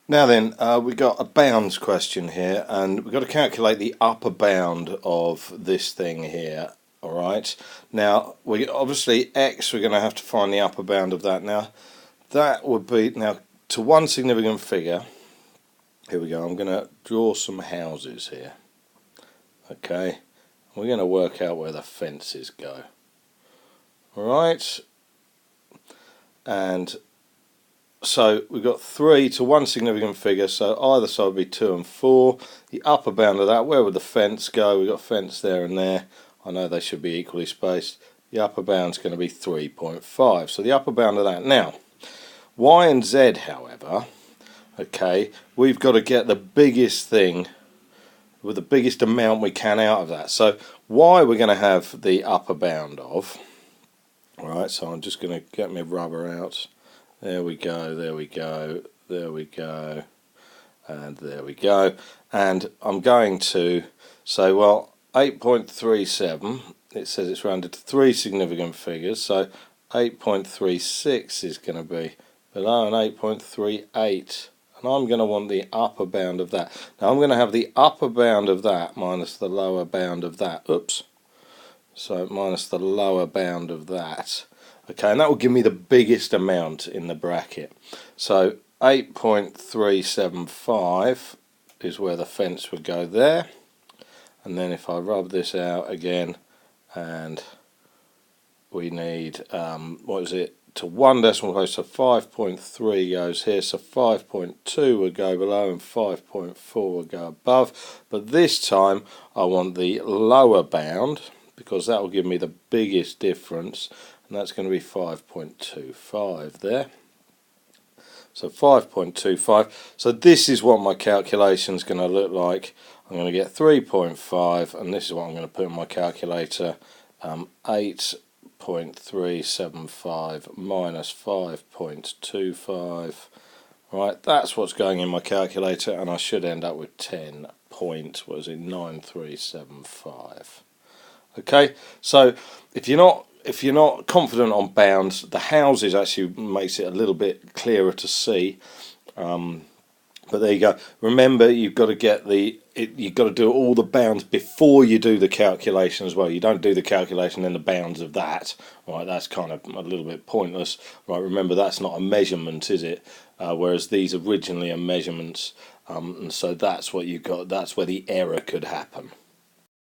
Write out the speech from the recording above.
Now then, we've got a bounds question here, and we've got to calculate the upper bound of this thing here. All right. Now, we obviously x, we're going to have to find the upper bound of that. Now, that would be to one significant figure. Here we go. I'm going to draw some houses here. Okay. We're going to work out where the fences go. All right. And so we've got 3 to one significant figure, so either side would be 2 and 4. The upper bound of that, where would the fence go? We've got fence there and there. I know they should be equally spaced. The upper bound's going to be 3.5. So the upper bound of that. Now, y and z, however, okay, we've got to get the biggest thing with the biggest amount we can out of that. So y we're going to have the upper bound of. Alright, so I'm just going to get my rubber out. There we go, there we go, there we go, and there we go. And I'm going to say, well, 8.37, it says it's rounded to 3 significant figures, so 8.36 is going to be below an 8.38. And I'm going to want the upper bound of that. Now I'm going to have the upper bound of that minus the lower bound of that. Oops. So minus the lower bound of that. Okay, and that will give me the biggest amount in the bracket. So 8.375 is where the fence would go there. And then if I rub this out again, and we need, what is it, to one decimal place, so 5.3 goes here, so 5.2 would go below and 5.4 would go above. But this time I want the lower bound, because that will give me the biggest difference, and that's going to be 5.25 there. So 5.25. So this is what my calculation is going to look like. I'm going to get 3.5, and this is what I'm going to put in my calculator. 8.375 minus 5.25. Right, that's what's going in my calculator, and I should end up with 10.9375. Okay, so if you're not confident on bounds, the houses actually makes it a little bit clearer to see. But there you go. Remember, you've got to get you've got to do all the bounds before you do the calculation as well. You don't do the calculation in the bounds of that. Right, that's kind of a little bit pointless. Right, remember that's not a measurement, is it? Whereas these originally are measurements, and so that's what you've got. That's where the error could happen.